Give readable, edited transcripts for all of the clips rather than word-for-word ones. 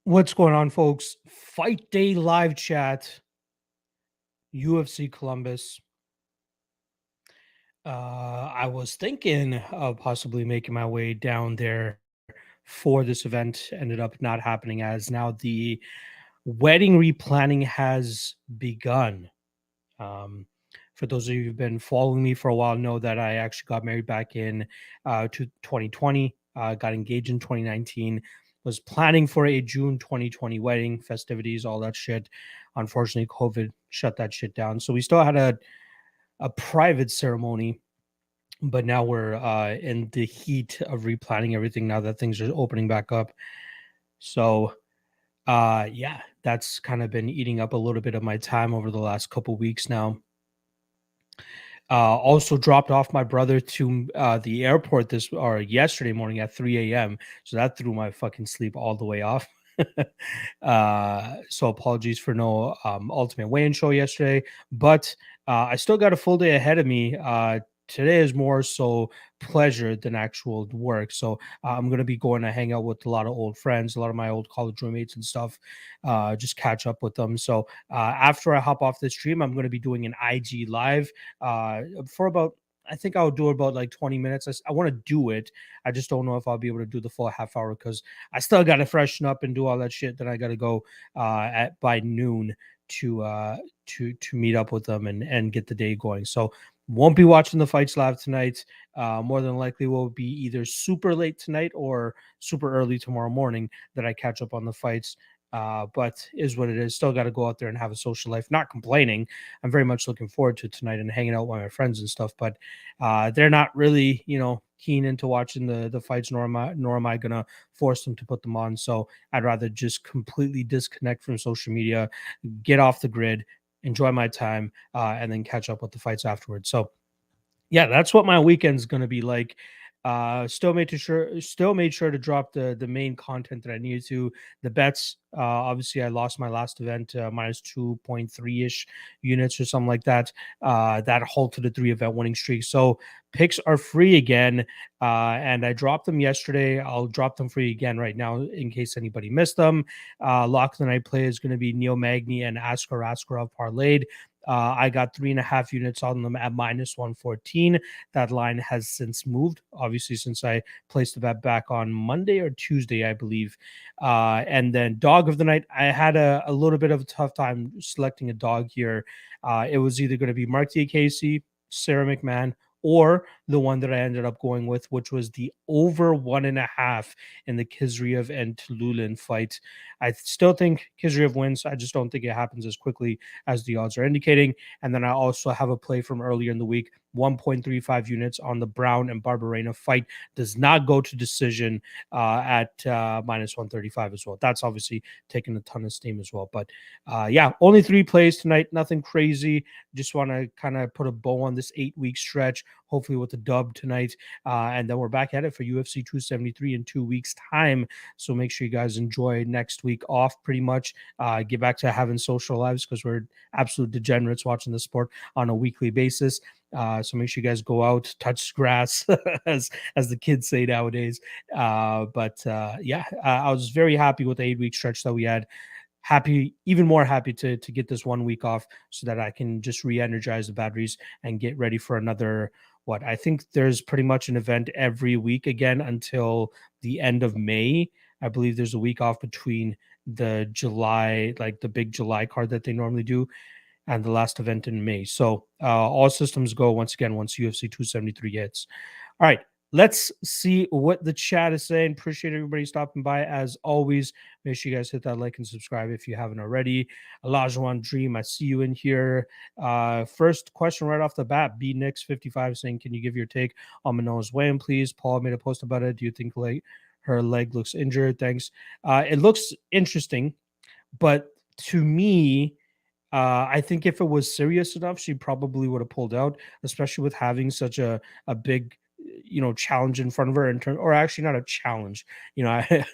What's going on, folks? Fight Day live chat, UFC Columbus. I was thinking of possibly making my way down there for this event. Ended up not happening as now the wedding replanning has begun. Um, for those of you who've been following me for a while, know that I actually got married back in to 2020. Got engaged in 2019. Was planning for a June 2020 wedding, festivities, all that shit. Unfortunately, COVID shut that shit down. So we still had a private ceremony, but now we're in the heat of replanning everything now that things are opening back up. So yeah, that's kind of been eating up a little bit of my time over the last couple weeks now. Also dropped off my brother to the airport yesterday morning at 3 a.m. So that threw my fucking sleep all the way off. So apologies for no ultimate weigh-in show yesterday, but I still got a full day ahead of me. Today is more so pleasure than actual work. So I'm going to be going to hang out with a lot of old friends, a lot of my old college roommates and stuff, just catch up with them. So after I hop off this stream, I'm going to be doing an IG live for about, I think I'll do about like 20 minutes. I want to do it. I just don't know if I'll be able to do the full half hour because I still got to freshen up and do all that shit. Then I got to go at by noon to meet up with them and get the day going. So won't be watching the fights live tonight. More than likely will be either super late tonight or super early tomorrow morning that I catch up on the fights. But is what it is. Still got to go out there and have a social life. Not complaining. I'm very much looking forward to tonight and hanging out with my friends and stuff. But they're not really, keen into watching the fights. Nor am I gonna force them to put them on. So I'd rather just completely disconnect from social media, get off the grid, enjoy my time, and then catch up with the fights afterwards. So yeah, that's what my weekend's gonna be like. Still made sure to drop the main content that I needed to. The bets, obviously, I lost my last event minus 2.3 ish units or something like that. That halted a 3 event winning streak. So picks are free again, and I dropped them yesterday. I'll drop them free again right now in case anybody missed them. Lock of the night play is going to be Neil Magny and Askar Askarov parlayed. I got 3.5 units on them at minus 114. That line has since moved, obviously, since I placed the bet back on Monday or Tuesday, I believe. And then dog of the night, I had a little bit of a tough time selecting a dog here. It was either going to be Mark Casey, Sarah McMahon, or the one that I ended up going with, which was the over 1.5 in the Kizriev and Tululin fight. I still think Kizriev wins. I just don't think it happens as quickly as the odds are indicating. And then I also have a play from earlier in the week, 1.35 units on the Brown and Barberena fight. Does not go to decision at minus 135 as well. That's obviously taking a ton of steam as well. But yeah, only 3 plays tonight. Nothing crazy. Just want to kind of put a bow on this 8-week stretch, hopefully with a dub tonight. And then we're back at it for UFC 273 in 2 weeks' time. So make sure you guys enjoy next week off pretty much. Get back to having social lives because we're absolute degenerates watching the sport on a weekly basis. So make sure you guys go out, touch grass, as the kids say nowadays. But yeah, I was very happy with the 8-week stretch that we had. Even more happy to get this 1 week off so that I can just re-energize the batteries and get ready for another. What I think there's pretty much an event every week again until the end of May. I believe there's a week off between the July, like the big July card that they normally do, and the last event in May. So all systems go once again once UFC 273 hits. All right, let's see what the chat is saying. Appreciate everybody stopping by as always. Make sure you guys hit that like and subscribe if you haven't already. Elijah Dream, I see you in here. First question right off the bat, B Nix 55 saying, can you give your take on Manoa's weigh-in, please? Paul made a post about it. Do you think her leg looks injured? Thanks. It looks interesting, but to me, I think if it was serious enough, she probably would have pulled out, especially with having such a big, challenge in front of her or actually not a challenge.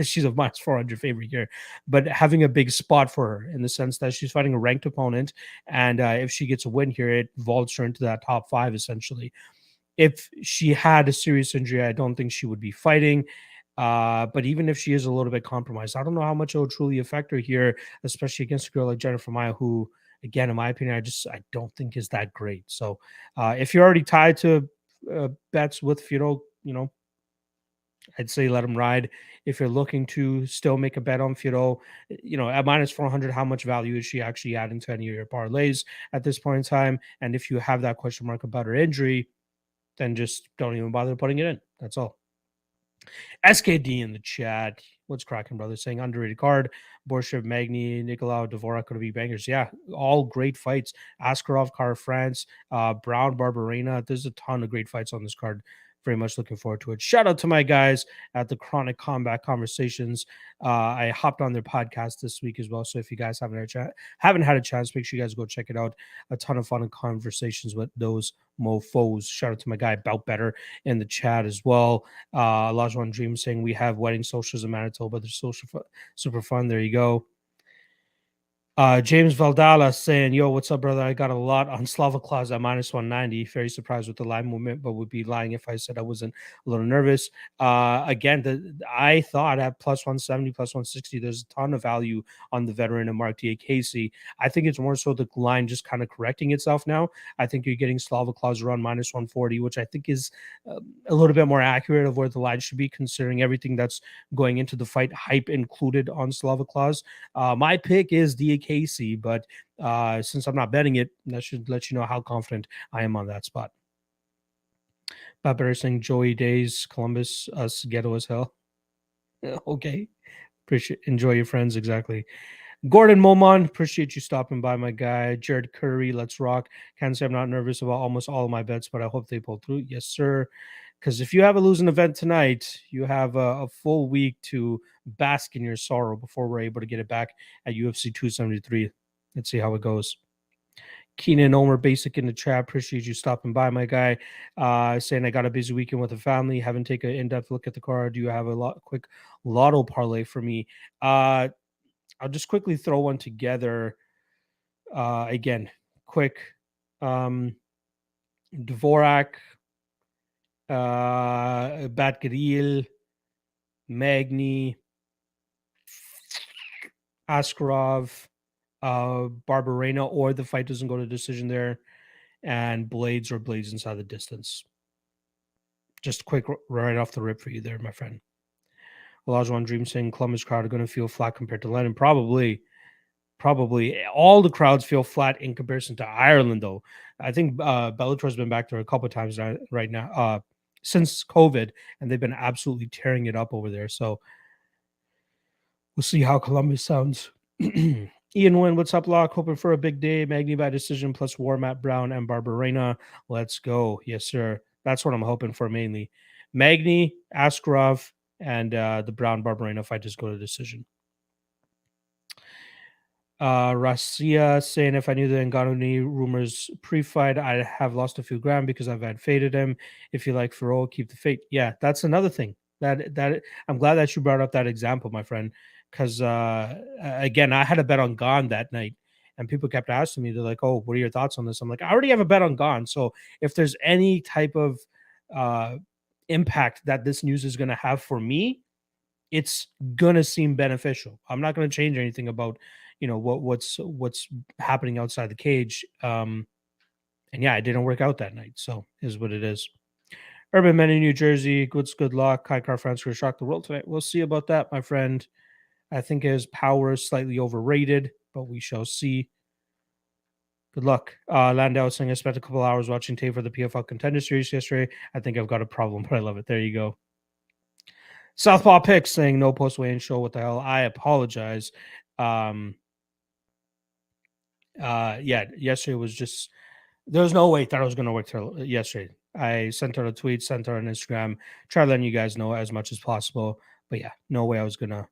She's a minus 400 favorite here, but having a big spot for her in the sense that she's fighting a ranked opponent, and if she gets a win here, it vaults her into that top 5 essentially. If she had a serious injury, I don't think she would be fighting. But even if she is a little bit compromised, I don't know how much it will truly affect her here, especially against a girl like Jennifer Maia, who, again, in my opinion, I don't think is that great. So if you're already tied to bets with Fiorot, I'd say let him ride. If you're looking to still make a bet on Fiorot, at minus 400, how much value is she actually adding to any of your parlays at this point in time? And if you have that question mark about her injury, then just don't even bother putting it in. That's all. SKD in the chat. What's cracking, brother? Saying underrated card. Borshev, Magny, Nicolau, Dvorak could be bangers. Yeah, all great fights. Askarov, Car France, Brown, Barbarena. There's a ton of great fights on this card. Very much looking forward to it. Shout out to my guys at the Chronic Combat Conversations. I hopped on their podcast this week as well. So if you guys haven't had a chance, make sure you guys go check it out. A ton of fun and conversations with those mofos. Shout out to my guy Bout Better in the chat as well. Lajuan Dream saying we have wedding socials in Manitoba. They're super fun. There you go. James Valdala saying, yo, what's up, brother? I got a lot on Slava Claus at minus 190. Very surprised with the line movement, but would be lying if I said I wasn't a little nervous. Again, I thought at plus 170, plus 160, there's a ton of value on the veteran and Mark Diakese. I think it's more so the line just kind of correcting itself now. I think you're getting Slava Claus around minus 140, which I think is a little bit more accurate of where the line should be, considering everything that's going into the fight, hype included on Slava Claus. My pick is Diakese, but since I'm not betting it, that should let you know how confident I am on that spot. Bob Better saying Joey Days, Columbus, us ghetto as hell. Okay. Enjoy your friends, exactly. Gordon Momon, appreciate you stopping by, my guy. Jared Curry, let's rock. Can't say I'm not nervous about almost all of my bets, but I hope they pull through. Yes, sir. Because if you have a losing event tonight, you have a full week to bask in your sorrow before we're able to get it back at UFC 273. Let's see how it goes. Keenan Omer Basic in the chat. Appreciate you stopping by, my guy. Saying I got a busy weekend with the family. Haven't taken an in-depth look at the card. Do you have a quick lotto parlay for me? I'll just quickly throw one together. Again, quick. Dvorak, Batgaril, Magny, Askarov, Barbarena, or the fight doesn't go to decision there, and Blaydes or Blaydes inside the distance. Just quick right off the rip for you there, my friend. Olajuwon Dream saying Columbus crowd are going to feel flat compared to London. Probably all the crowds feel flat in comparison to Ireland, though. I think Bellator's been back there a couple of times right now since COVID, and they've been absolutely tearing it up over there. So we'll see how Columbus sounds. Ian Wynn, what's up, Locke? Hoping for a big day. Magny by decision plus War, Matt Brown, and Barbarena. Let's go. Yes, sir. That's what I'm hoping for mainly. Magny, Askarov, and the Brown Barbarena fight just go to decision. Rasia saying if I knew the Ngannou rumors pre-fight, I'd have lost a few grand because I've had faded him. If you like Ferrol, keep the fate. Yeah, that's another thing. That I'm glad that you brought up that example, my friend. Because again, I had a bet on Gone that night, and people kept asking me, they're like, "Oh, what are your thoughts on this?" I'm like, I already have a bet on Gone. So if there's any type of impact that this news is going to have for me, it's gonna seem beneficial. I'm not gonna change anything about what's happening outside the cage. And yeah, it didn't work out that night, so is what it is. Urban Men in New Jersey, good luck. Kai Car France will shock the world tonight. We'll see about that, my friend. I think his power is slightly overrated, but we shall see. Good luck. Landau saying I spent a couple hours watching tape for the PFL Contender Series yesterday. I think I've got a problem, but I love it. There you go. Southpaw Picks saying no post weigh-in show. What the hell? I apologize. Yeah, yesterday was just there was no way that I was going to work till yesterday. I sent out a tweet, sent out on Instagram, try letting you guys know as much as possible. But yeah, no way I was going to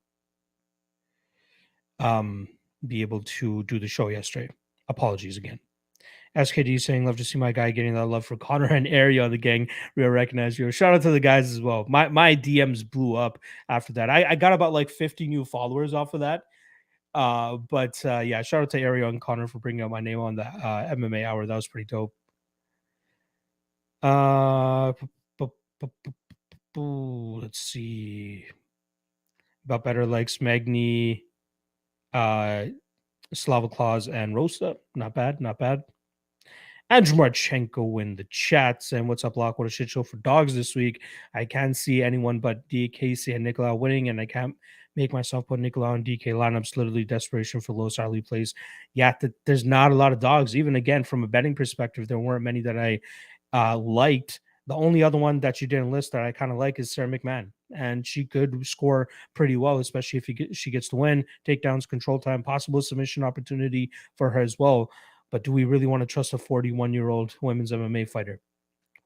be able to do the show yesterday. Apologies again. SKD saying, love to see my guy getting that love for Connor and Ari on the gang. Real recognize you. Shout out to the guys as well. My DMs blew up after that. I got about like 50 new followers off of that. But yeah, shout out to Ari and Connor for bringing up my name on the MMA hour. That was pretty dope. Let's see. About better likes Magni, Slava Claus, and Rosa. Not bad, not bad. Andrew Marchenko in the chats. And what's up, Lock? What a shit show for dogs this week. I can't see anyone but DK and Nicolau winning, and I can't make myself put Nicolau and DK lineups. Literally desperation for low salary plays. Yeah, there's not a lot of dogs. Even again, from a betting perspective, there weren't many that I liked. The only other one that you didn't list that I kind of like is Sarah McMahon, and she could score pretty well, especially if she gets to win, takedowns, control time, possible submission opportunity for her as well. But do we really want to trust a 41-year-old women's MMA fighter?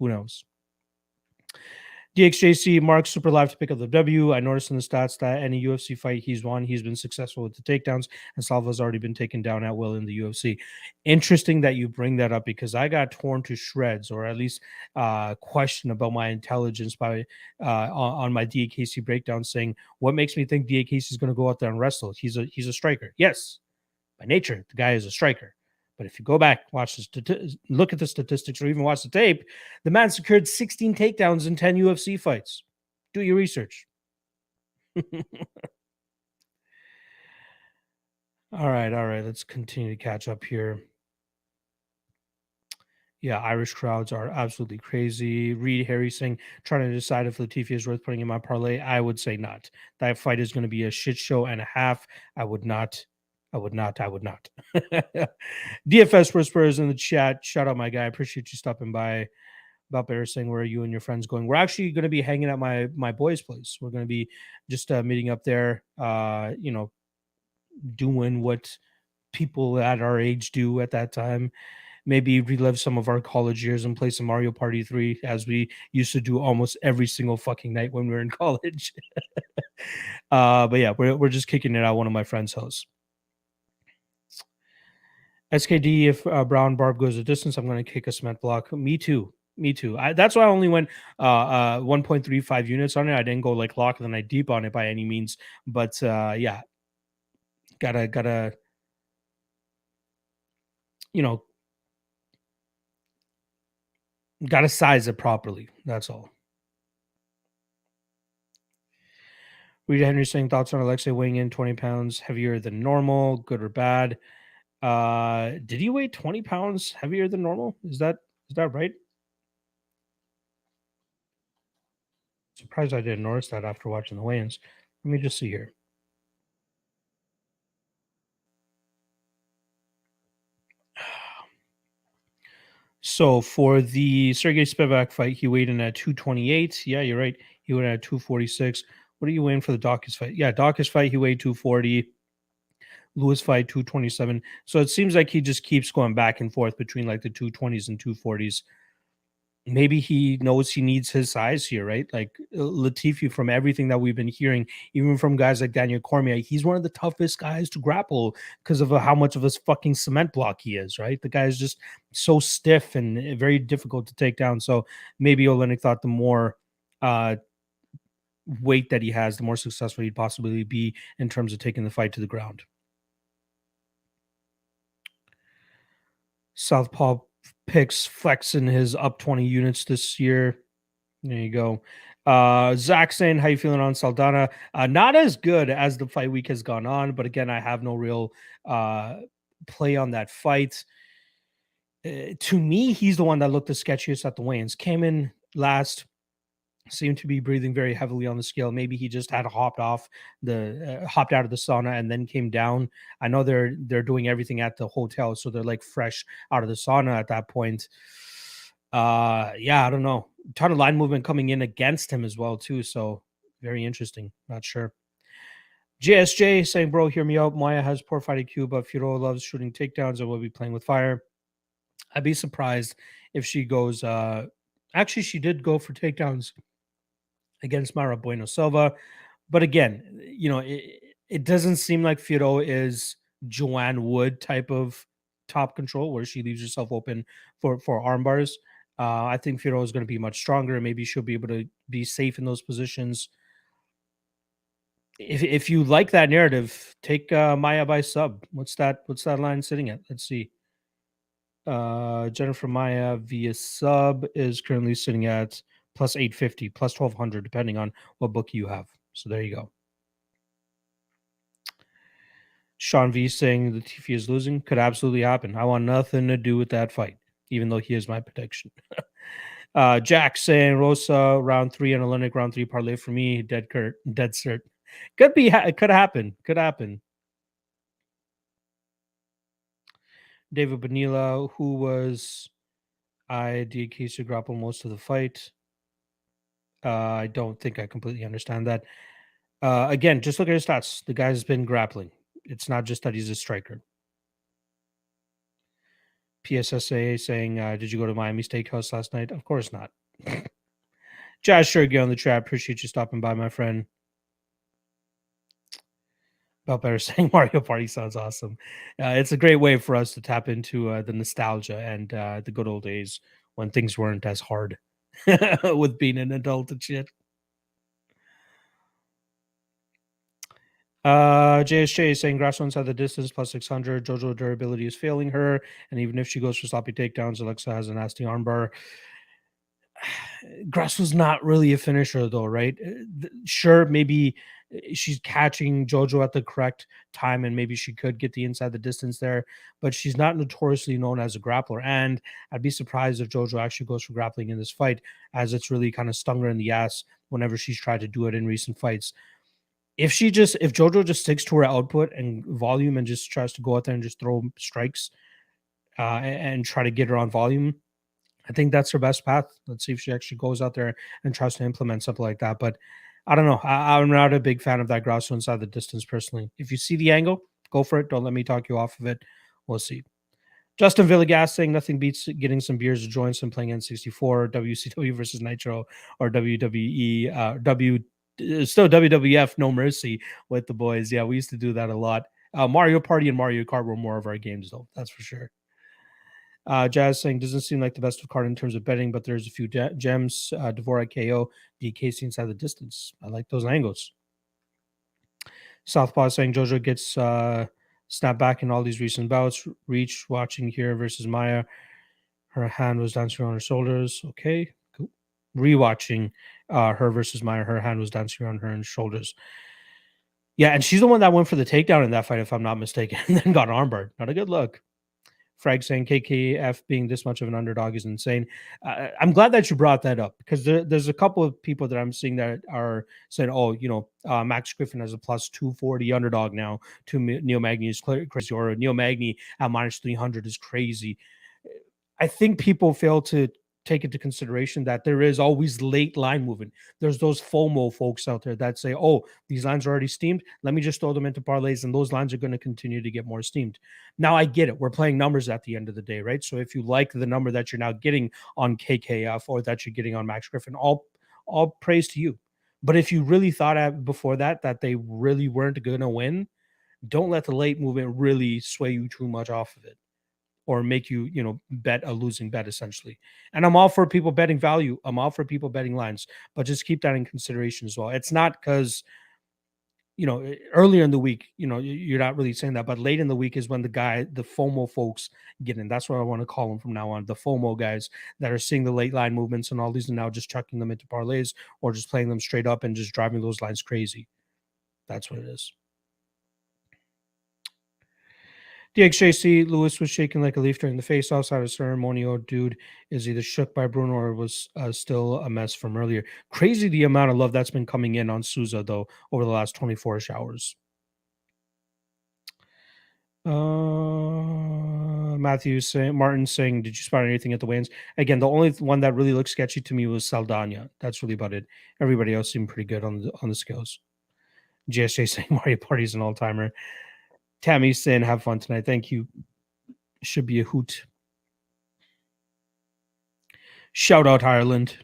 Who knows? DXJC Mark super live to pick up the W. I noticed in the stats that any UFC fight he's won, he's been successful with the takedowns, and Salva's already been taken down at will in the UFC. Interesting that you bring that up because I got torn to shreds, or at least questioned about my intelligence by on my DKC breakdown, saying what makes me think DKC is going to go out there and wrestle. He's a striker. Yes, by nature, the guy is a striker. But if you go back, look at the statistics, or even watch the tape, the man secured 16 takedowns in 10 UFC fights. Do your research. All right. Let's continue to catch up here. Yeah, Irish crowds are absolutely crazy. Reed Harry saying, trying to decide if Latifi is worth putting in my parlay. I would say not. That fight is going to be a shit show and a half. I would not. DFS Whispers in the chat. Shout out, my guy. Appreciate you stopping by. About Bear saying, where are you and your friends going? We're actually going to be hanging at my boys' place. We're going to be just meeting up there, doing what people at our age do at that time. Maybe relive some of our college years and play some Mario Party 3 as we used to do almost every single fucking night when we were in college. But yeah, we're just kicking it at one of my friends' house. SKD, if Brown Barb goes a distance, I'm going to kick a cement block. Me too. That's why I only went 1.35 units on it. I didn't go like lock and then I deep on it by any means. But yeah, gotta gotta size it properly. That's all. Rita Henry saying, thoughts on Alexei weighing in 20 pounds heavier than normal, good or bad? Did he weigh 20 pounds heavier than normal? Is that right? Surprised I didn't notice that after watching the weigh-ins. Let me just see here. So for the Sergey Spivak fight, he weighed in at 228. Yeah, you're right. He weighed at 246. What are you weighing for the Daukaus fight? Yeah, Daukaus fight, he weighed 240. Lewis fight 227. So it seems like he just keeps going back and forth between like the 220s and 240s. Maybe he knows he needs his size here, right? Like Latifi, from everything that we've been hearing, even from guys like Daniel Cormier, he's one of the toughest guys to grapple because of how much of a fucking cement block he is, right? The guy is just so stiff and very difficult to take down. So maybe Olenek thought the more weight that he has, the more successful he'd possibly be in terms of taking the fight to the ground. Southpaw Picks flexing his up 20 units this year. There you go. Zach saying, how you feeling on Saldana? Not as good as the fight week has gone on, but again, I have no real play on that fight. To me, he's the one that looked the sketchiest at the weigh-ins. Came in last, seemed to be breathing very heavily on the scale. Maybe he just had hopped out of the sauna and then came down. I know they're doing everything at the hotel, so they're like fresh out of the sauna at that point. Yeah, I don't know. A ton of line movement coming in against him as well too. So very interesting. Not sure. JSJ saying, bro, hear me out. Maya has poor fighting IQ, but Firo loves shooting takedowns and will be playing with fire. I'd be surprised if she goes. Actually, she did go for takedowns against Mara Bueno Silva. But again, it doesn't seem like Firo is Joanne Wood type of top control where she leaves herself open for arm bars. I think Firo is going to be much stronger. Maybe she'll be able to be safe in those positions. If you like that narrative, take Maya by sub. What's that line sitting at? Let's see. Jennifer Maya via sub is currently sitting at plus 850, plus 1200, depending on what book you have. So there you go. Sean V saying the Tiffy is losing. Could absolutely happen. I want nothing to do with that fight, even though he is my prediction. Jack saying Rosa round 3 and Olenek round 3 parlay for me. Dead cert. Could be. It could happen. Could happen. David Bonilla, who was I did Casey grapple most of the fight. I don't think I completely understand that. Again, just look at his stats. The guy's been grappling. It's not just that he's a striker. PSSA saying, did you go to Miami Steakhouse last night? Of course not. Josh Shergy on the chat. Appreciate you stopping by, my friend. Better saying Mario Party sounds awesome. It's a great way for us to tap into the nostalgia and the good old days when things weren't as hard with being an adult and shit. JSJ is saying grass inside the distance plus 600. Jojo durability is failing her, and even if she goes for sloppy takedowns, Alexa has a nasty armbar. Grass was not really a finisher, though, right? Sure, maybe she's catching Jojo at the correct time, and maybe she could get the inside the distance there, but she's not notoriously known as a grappler. And I'd be surprised if Jojo actually goes for grappling in this fight, as it's really kind of stung her in the ass whenever she's tried to do it in recent fights. If Jojo just sticks to her output and volume and just tries to go out there and just throw strikes and try to get her on volume, I think that's her best path. Let's see if she actually goes out there and tries to implement something like that. But I don't know. I'm not a big fan of that Grasso inside the distance personally. If you see the angle, go for it. Don't let me talk you off of it. We'll see. Justin Villegas saying nothing beats getting some beers to joints and playing N64, WCW versus Nitro, or WWE, still WWF No Mercy with the boys. Yeah, we used to do that a lot. Mario Party and Mario Kart were more of our games, though. That's for sure. Jazz saying doesn't seem like the best of card in terms of betting, but there's a few gems. Dvorak KO, DKC inside the distance. I like those angles. Southpaw saying Jojo gets snapped back in all these recent bouts. Reach watching here versus Maya. Her hand was dancing on her shoulders. Okay, cool. Rewatching her versus Maya. Her hand was dancing around her shoulders. Yeah, and she's the one that went for the takedown in that fight, if I'm not mistaken, and then got armbarred. Not a good look. Frag saying KKF being this much of an underdog is insane. I'm glad that you brought that up because there's a couple of people that I'm seeing that are saying, oh, Max Griffin has a plus 240 underdog now to Neil Magny is crazy, or Neil Magny at minus 300 is crazy. I think people fail to take into consideration that there is always late line movement. There's those FOMO folks out there that say, oh, these lines are already steamed. Let me just throw them into parlays, and those lines are going to continue to get more steamed. Now, I get it. We're playing numbers at the end of the day, right? So if you like the number that you're now getting on KKF or that you're getting on Max Griffin, all praise to you. But if you really thought before that they really weren't going to win, don't let the late movement really sway you too much off of it, or make you, bet a losing bet essentially. And I'm all for people betting value. I'm all for people betting lines, but just keep that in consideration as well. It's not because, earlier in the week, you're not really saying that, but late in the week is when the FOMO folks get in. That's what I want to call them from now on. The FOMO guys that are seeing the late line movements and all these and now just chucking them into parlays or just playing them straight up and just driving those lines crazy. That's what it is. DXJC, Lewis was shaking like a leaf during the face-offs out of ceremony. Oh, dude is either shook by Bruno or was still a mess from earlier. Crazy the amount of love that's been coming in on Souza, though, over the last 24-ish hours. Martin saying, did you spot anything at the weigh-ins? Again, the only one that really looked sketchy to me was Saldana. That's really about it. Everybody else seemed pretty good on the scales. GSJ saying Mario Party's an all-timer. Tammy saying, have fun tonight. Thank you. Should be a hoot. Shout out Ireland.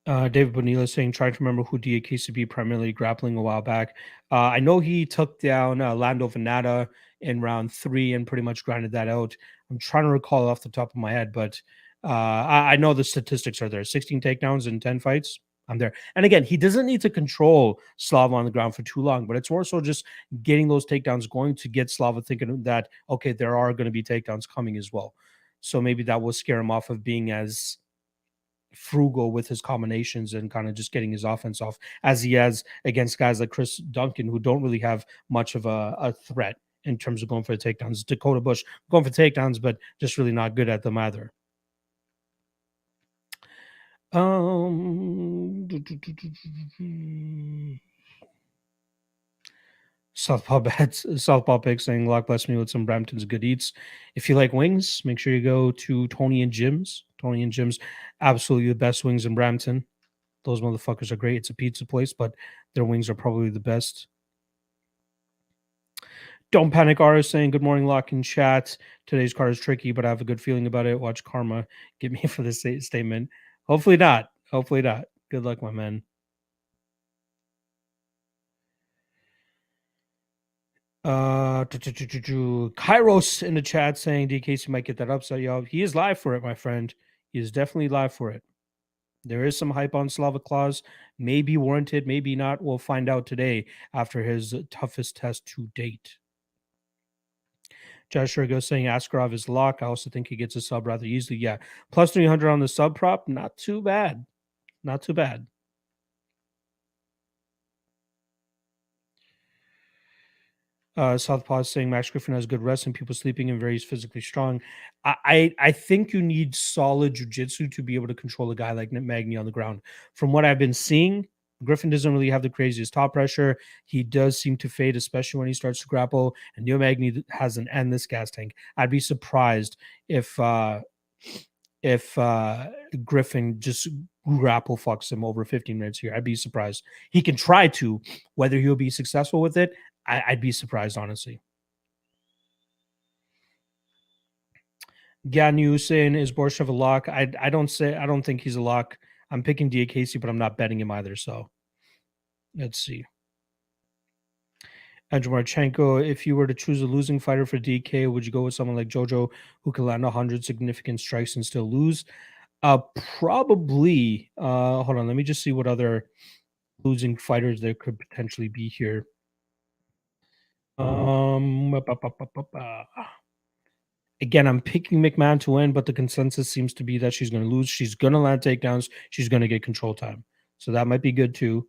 David Bonilla saying, try to remember who DAKCB primarily grappling a while back. I know he took down Lando Venata in round 3 and pretty much grinded that out. I'm trying to recall off the top of my head, but I know the statistics are there. 16 takedowns in 10 fights. I'm there. And again, he doesn't need to control Slava on the ground for too long, but it's more so just getting those takedowns going to get Slava thinking that, okay, there are going to be takedowns coming as well. So maybe that will scare him off of being as frugal with his combinations and kind of just getting his offense off, as he has against guys like Chris Duncan, who don't really have much of a threat in terms of going for the takedowns. Dakota Bush going for takedowns, but just really not good at them either. Southpaw Picks saying, "Lock bless me with some Brampton's good eats. If you like wings, make sure you go to Tony and Jim's. Tony and Jim's, absolutely the best wings in Brampton. Those motherfuckers are great. It's a pizza place, but their wings are probably the best." Don't Panic R is saying, "Good morning, Lock and chat. Today's card is tricky, but I have a good feeling about it. Watch karma get me for this statement. Hopefully not. Hopefully not. Good luck, my man." Kairos in the chat saying DKC might get that upset, y'all. He is live for it, my friend. He is definitely live for it. There is some hype on Slava Claus. Maybe warranted, maybe not. We'll find out today after his toughest test to date. Josh Rigo saying Askarov is lock. I also think he gets a sub rather easily. Yeah. Plus 300 on the sub prop. Not too bad. Not too bad. Southpaw is saying Max Griffin has good rest and people sleeping and very physically strong. I think you need solid jiu-jitsu to be able to control a guy like Magny on the ground. From what I've been seeing, Griffin doesn't really have the craziest top pressure. He does seem to fade, especially when he starts to grapple. And Neil Magny has an endless gas tank. I'd be surprised if Griffin just grapple fucks him over 15 minutes here. I'd be surprised. He can try to. Whether he'll be successful with it, I'd be surprised, honestly. Ganu saying, is Borshev a lock? I don't think he's a lock. I'm picking DKC, but I'm not betting him either. So let's see. Andrew Marchenko, if you were to choose a losing fighter for DK, would you go with someone like Jojo who can land 100 significant strikes and still lose? Probably. Hold on, let me just see what other losing fighters there could potentially be here. Again, I'm picking McMahon to win, but the consensus seems to be that she's going to lose. She's going to land takedowns. She's going to get control time. So that might be good too.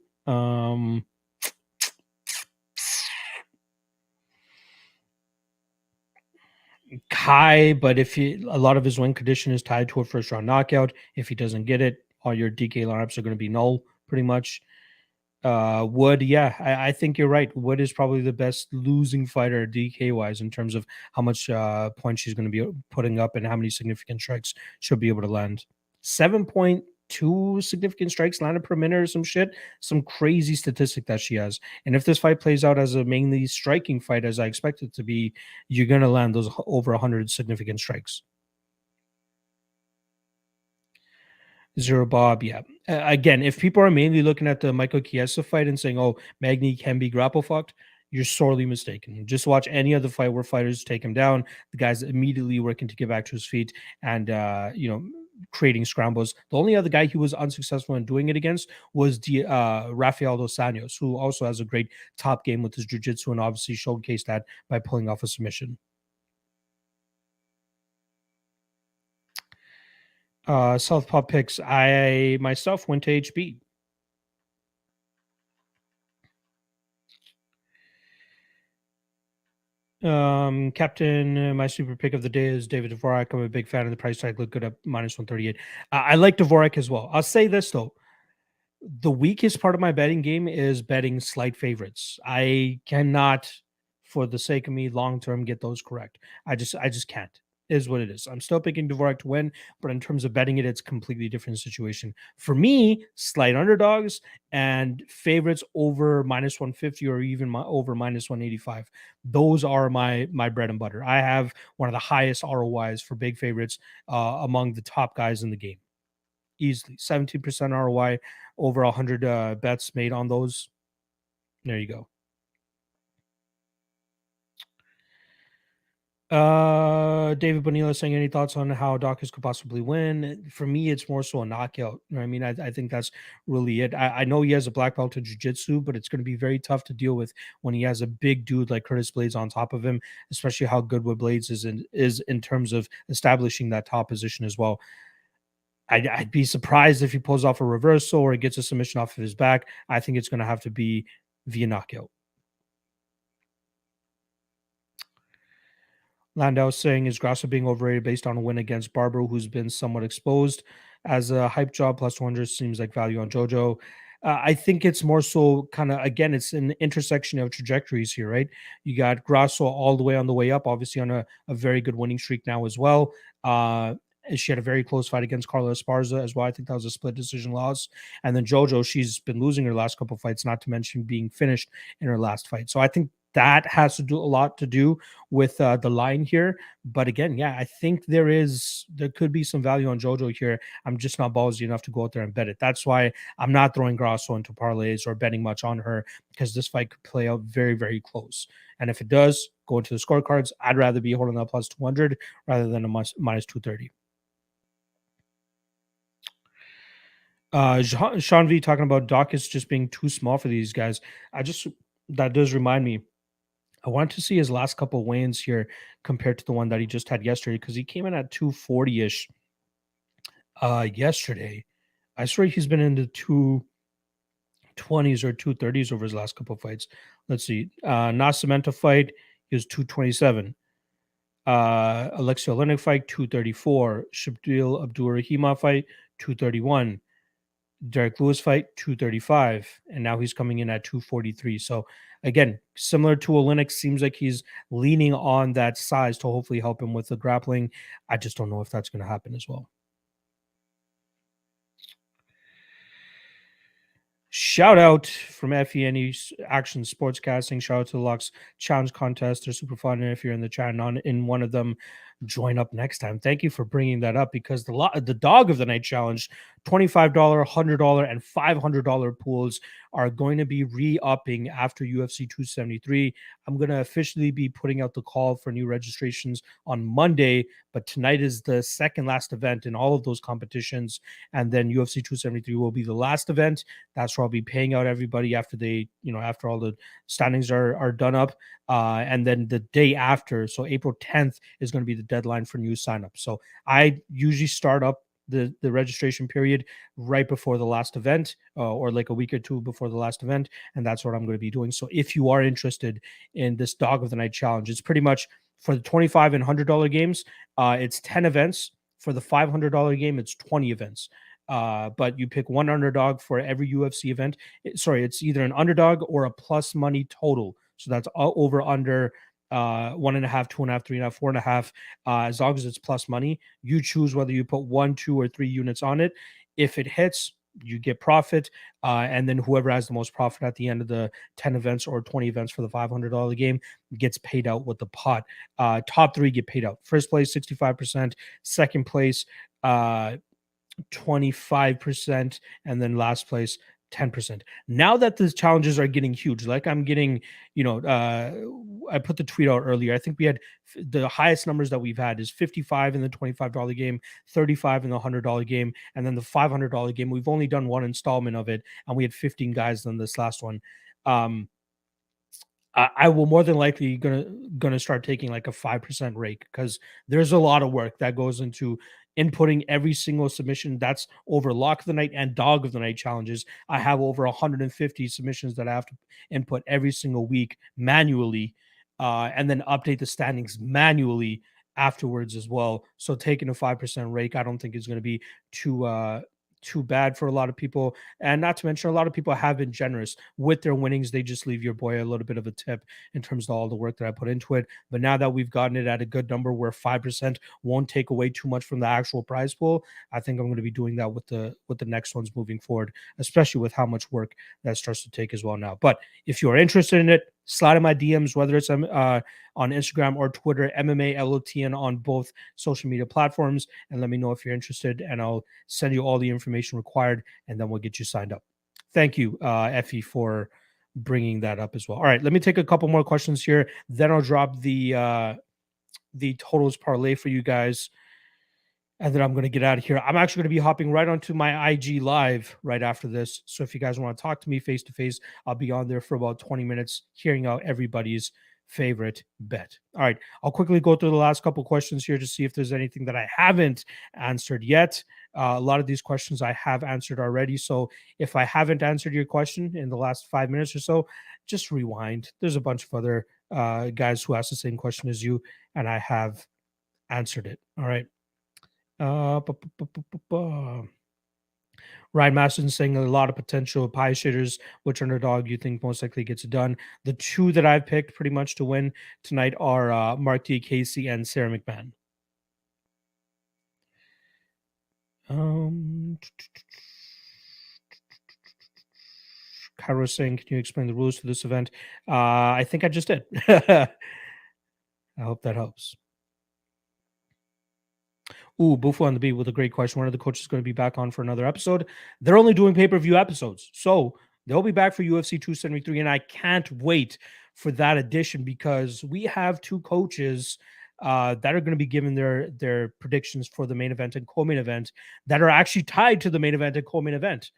Kai, but if a lot of his win condition is tied to a first round knockout, if he doesn't get it, all your DK lineups are going to be null pretty much. Wood, yeah, I think you're right. Wood is probably the best losing fighter DK wise in terms of how much points she's going to be putting up and how many significant strikes she'll be able to land. 7.2 significant strikes landed per minute or some shit. Some crazy statistic that she has. And if this fight plays out as a mainly striking fight, as I expect it to be, you're going to land those over 100 significant strikes. Zero Bob, yeah. Again, if people are mainly looking at the Michael Chiesa fight and saying, "Oh, Magny can be grapple fucked," you're sorely mistaken. Just watch any other fight where fighters take him down. The guy's immediately working to get back to his feet and creating scrambles. The only other guy he was unsuccessful in doing it against was Rafael dos Anjos, who also has a great top game with his jiu-jitsu and obviously showcased that by pulling off a submission. Southpaw Picks. I myself went to HB. Captain, my super pick of the day is David Dvorak. I'm a big fan of the price tag. Look good at -138. I like Dvorak as well. I'll say this though. The weakest part of my betting game is betting slight favorites. I cannot, for the sake of me, long term get those correct. I just can't. It is what it is. I'm still picking Dvorak to win, but in terms of betting it, it's a completely different situation. For me, slight underdogs and favorites over -150 or even over -185. Those are my bread and butter. I have one of the highest ROIs for big favorites among the top guys in the game. Easily 17% ROI, over 100 bets made on those. There you go. David Bonilla saying, any thoughts on how Daukaus could possibly win? For me, it's more so a knockout. I mean, I think that's really it. I know he has a black belt in jiu-jitsu, but it's going to be very tough to deal with when he has a big dude like Curtis Blaydes on top of him, especially how good Blaydes is in terms of establishing that top position as well. I'd be surprised if he pulls off a reversal or he gets a submission off of his back. I think it's going to have to be via knockout. Landau saying, is Grasso being overrated based on a win against Barber, who's been somewhat exposed as a hype job? Plus 200 seems like value on JoJo. I think it's more so kind of, again, it's an intersection of trajectories here, right? You got Grasso all the way up, obviously on a very good winning streak now as well. And she had a very close fight against Carla Esparza as well. I think that was a split decision loss. And then JoJo, she's been losing her last couple of fights, not to mention being finished in her last fight. So I think that has to do a lot to do with the line here. But again, yeah, I think there could be some value on JoJo here. I'm just not ballsy enough to go out there and bet it. That's why I'm not throwing Grasso into parlays or betting much on her, because this fight could play out very, very close. And if it does go into the scorecards, I'd rather be holding that plus 200 rather than a minus 230. Sean V talking about Daukaus just being too small for these guys. That does remind me. I want to see his last couple weigh-ins here compared to the one that he just had yesterday, because he came in at 240-ish yesterday. I swear he's been in the 220s or 230s over his last couple fights. Let's see. Nascimento fight, he was 227. Alexei Oleinik fight, 234. Shabdil Abdul-Rahimov fight, 231. Derek Lewis fight, 235, and now he's coming in at 243. So again, similar to Oleinik, seems like he's leaning on that size to hopefully help him with the grappling. I just don't know if that's going to happen as well. Shout out from FENE Action Sportscasting. Shout out to the Lux Challenge Contest. They're super fun. And if you're in the chat and on in one of them, join up next time. Thank you for bringing that up, because the Dog of the Night Challenge, $25, $100, and $500 pools are going to be re-upping after UFC 273. I'm going to officially be putting out the call for new registrations on Monday, but tonight is the second last event in all of those competitions, and then UFC 273 will be the last event. That's where I'll be paying out everybody after after all the standings are done up. And then the day after, so April 10th, is going to be the deadline for new signups. So I usually start up the registration period right before the last event, or like a week or two before the last event, and that's what I'm going to be doing. So if you are interested in this Dog of the Night Challenge, it's pretty much for the $25 and $100 games, it's 10 events. For the $500 game, it's 20 events. But you pick one underdog for every UFC event. It's either an underdog or a plus money total. So that's over under 1.5, 2.5, 3.5, 4.5. As long as it's plus money, you choose whether you put 1, 2, or 3 units on it. If it hits, you get profit, and then whoever has the most profit at the end of the 10 events or 20 events for the $500 game gets paid out with the pot. Top 3 get paid out. First place 65%, second place 25%, and then last place 10%. Now that the challenges are getting huge, like I'm getting, I put the tweet out earlier. I think we had the highest numbers that we've had is 55 in the $25 game, 35 in the $100 game, and then the $500 game. We've only done one installment of it, and we had 15 guys on this last one. I will more than likely gonna start taking like a 5% rake, because there's a lot of work that goes into inputting every single submission. That's over Lock of the Night and Dog of the Night challenges. I have over 150 submissions that I have to input every single week manually, and then update the standings manually afterwards as well. So taking a 5% rake, I don't think is going to be too bad for a lot of people. And not to mention, a lot of people have been generous with their winnings. They just leave your boy a little bit of a tip in terms of all the work that I put into it. But now that we've gotten it at a good number where 5% won't take away too much from the actual prize pool, I think I'm going to be doing that with the next ones moving forward, especially with how much work that starts to take as well now. But if you are interested in it, slide in my DMs, whether it's on Instagram or Twitter, MMA LOTN on both social media platforms, and let me know if you're interested, and I'll send you all the information required, and then we'll get you signed up. Thank you, Effie, for bringing that up as well. All right, let me take a couple more questions here, then I'll drop the totals parlay for you guys, and then I'm going to get out of here. I'm actually going to be hopping right onto my IG live right after this. So if you guys want to talk to me face to face, I'll be on there for about 20 minutes, hearing out everybody's favorite bet. All right, I'll quickly go through the last couple questions here to see if there's anything that I haven't answered yet. A lot of these questions I have answered already. So if I haven't answered your question in the last 5 minutes or so, just rewind. There's a bunch of other guys who asked the same question as you, and I have answered it. All right. Uh, bu- bu- bu- bu- bu- bu- Ryan Masterson saying a lot of potential pie shitters. Which underdog you think most likely gets it done? The two that I've picked pretty much to win tonight are Mark T. Casey and Sarah McMahon. Um, Cairo saying, can you explain the rules to this event? I think I just did. I hope that helps. Ooh, Buffo on the beat with a great question. One of the coaches going to be back on for another episode. They're only doing pay-per-view episodes, so they'll be back for UFC 273, and I can't wait for that edition because we have two coaches that are going to be giving their predictions for the main event and co-main event that are actually tied to the main event and co-main event.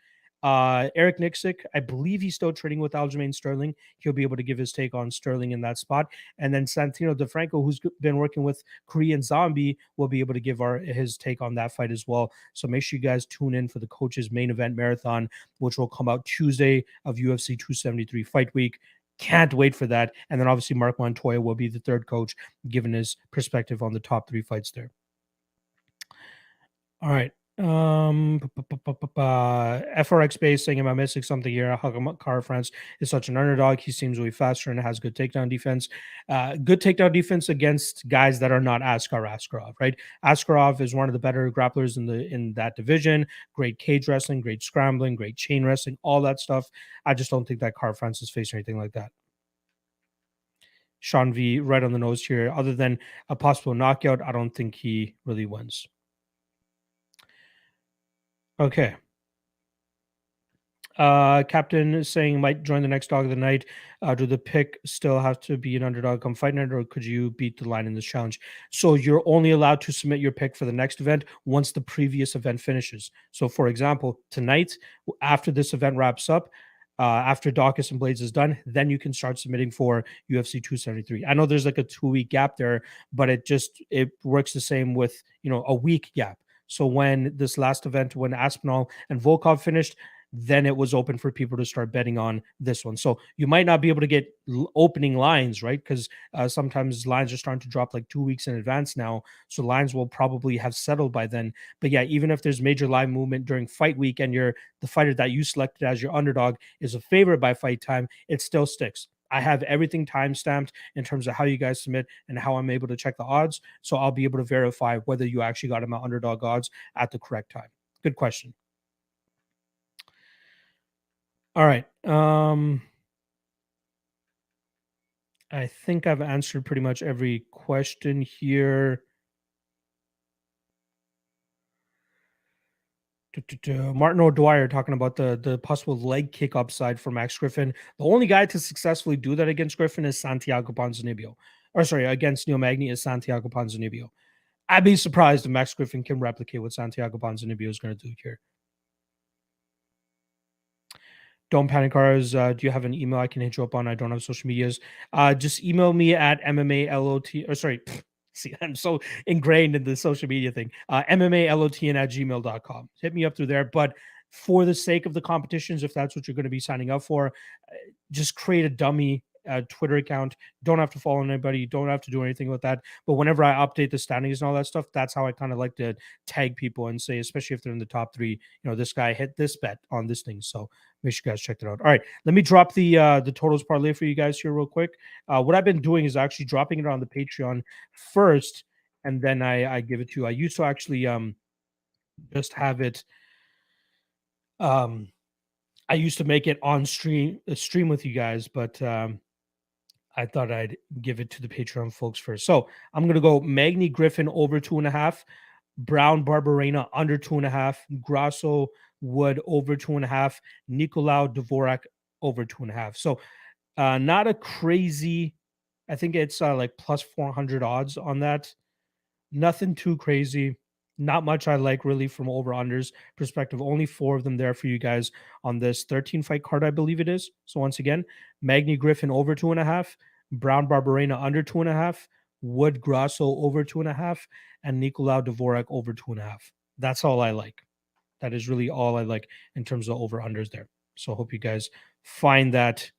Eric Nixick, I believe he's still trading with Aljamain Sterling. He'll be able to give his take on Sterling in that spot. And then Santino DeFranco, who's been working with Korean Zombie, will be able to give his take on that fight as well. So make sure you guys tune in for the coach's main event marathon, which will come out Tuesday of UFC 273 fight week. Can't wait for that. And then obviously Mark Montoya will be the third coach, giving his perspective on the top three fights there. All right. FRX base saying, am I missing something here? How come Car France is such an underdog? He seems way faster and has good takedown defense. Good takedown defense against guys that are not Askarov, right? Askarov is one of the better grapplers in that division. Great cage wrestling, great scrambling, great chain wrestling, all that stuff. I just don't think that Car France is facing anything like that. Sean V, right on the nose here. Other than a possible knockout, I don't think he really wins. Okay. Captain is saying might join the next dog of the night. Do the pick still have to be an underdog come fight night, or could you beat the line in this challenge? So you're only allowed to submit your pick for the next event once the previous event finishes. So, for example, tonight, after this event wraps up, after Daukaus and Blaydes is done, then you can start submitting for UFC 273. I know there's like a 2-week gap there, but it works the same with a week gap. So when this last event, when Aspinall and Volkov finished, then it was open for people to start betting on this one. So you might not be able to get opening lines, right? Because sometimes lines are starting to drop like 2 weeks in advance now. So lines will probably have settled by then. But yeah, even if there's major line movement during fight week and the fighter that you selected as your underdog is a favorite by fight time, it still sticks. I have everything time stamped in terms of how you guys submit and how I'm able to check the odds. So I'll be able to verify whether you actually got him at underdog odds at the correct time. Good question. All right. I think I've answered pretty much every question here. Martin O'Dwyer talking about the possible leg kick upside for Max Griffin. The only guy to successfully do that against Griffin is Santiago Ponzinibbio. Or sorry, against Neil Magny is Santiago Ponzinibbio. I'd be surprised if Max Griffin can replicate what Santiago Ponzinibbio is going to do here. Don't panic, cars. Do you have an email I can hit you up on? I don't have social medias. Just email me at MMALOT. Or sorry, see, I'm so ingrained in the social media thing. MMALOTN@gmail.com. Hit me up through there. But for the sake of the competitions, if that's what you're going to be signing up for, just create a dummy Twitter account. Don't have to follow anybody. Don't have to do anything with that. But whenever I update the standings and all that stuff, that's how I kind of like to tag people and say, especially if they're in the top three, this guy hit this bet on this thing. So make sure you guys check that out. All right, let me drop the totals parlay for you guys here real quick. What I've been doing is actually dropping it on the Patreon first, and then I give it to you. I used to actually just have it. I used to make it on stream with you guys, but I thought I'd give it to the Patreon folks first. So I'm going to go Magny Griffin over 2.5, Brown Barberena under 2.5, Grasso Wood over 2.5, Nicolau Dvorak over 2.5. So not a crazy, I think it's like plus 400 odds on that. Nothing too crazy. Not much I like really from over-unders perspective. Only 4 of them there for you guys on this 13 fight card, I believe it is. So once again, Magny Griffin over 2.5, Brown Barberena under 2.5, Wood Grasso over 2.5, and Nicolau Dvorak over 2.5. That's all I like. That is really all I like in terms of over-unders there. So I hope you guys find that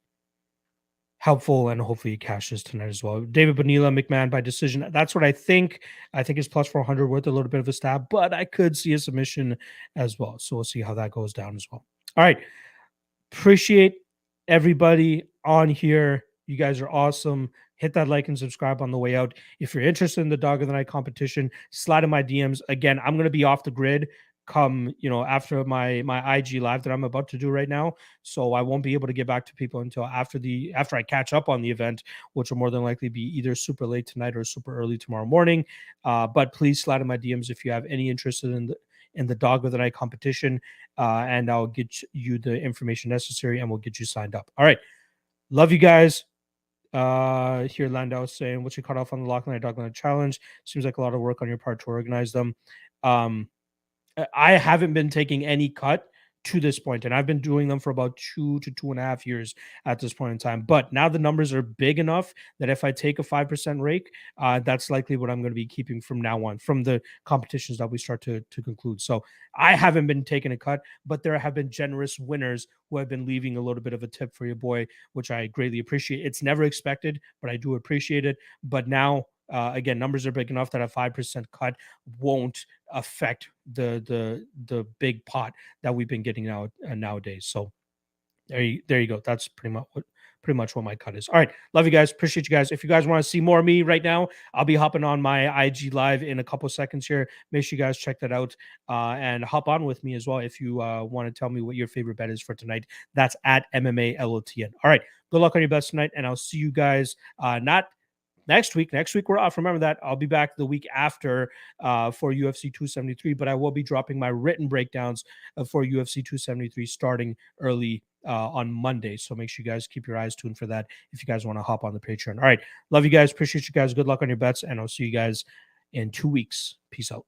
helpful, and hopefully he cashes tonight as well. David Bonilla, McMahon by decision. That's what I think. I think it's plus 400 worth a little bit of a stab, but I could see a submission as well. So we'll see how that goes down as well. All right. Appreciate everybody on here. You guys are awesome. Hit that like and subscribe on the way out. If you're interested in the Dog of the Night competition, slide in my DMs. Again, I'm going to be off the grid come, after my IG live that I'm about to do right now. So I won't be able to get back to people until after I catch up on the event, which will more than likely be either super late tonight or super early tomorrow morning. But please slide in my DMs if you have any interest in the Dog of the Night competition, and I'll get you the information necessary and we'll get you signed up. All right. Love you guys. Here Landau saying, what's your cutoff on the Lock Night Dog Night Challenge? Seems like a lot of work on your part to organize them. I haven't been taking any cut to this point, and I've been doing them for about 2 to 2.5 years at this point in time. But now the numbers are big enough that if I take a 5% rake, that's likely what I'm going to be keeping from now on, from the competitions that we start to conclude. So I haven't been taking a cut, but there have been generous winners who have been leaving a little bit of a tip for your boy, which I greatly appreciate. It's never expected, but I do appreciate it. But now, again, numbers are big enough that a 5% cut won't affect the big pot that we've been getting nowadays. So there you go. That's pretty much what my cut is. All right. Love you guys. Appreciate you guys. If you guys want to see more of me right now, I'll be hopping on my IG live in a couple seconds here. Make sure you guys check that out, and hop on with me as well if you want to tell me what your favorite bet is for tonight. That's at MMA LOTN. All right. Good luck on your bets tonight, and I'll see you guys not next week. Next week we're off. Remember that. I'll be back the week after for UFC 273, but I will be dropping my written breakdowns for UFC 273 starting early on Monday. So make sure you guys keep your eyes tuned for that if you guys want to hop on the Patreon. All right. Love you guys. Appreciate you guys. Good luck on your bets, and I'll see you guys in 2 weeks. Peace out.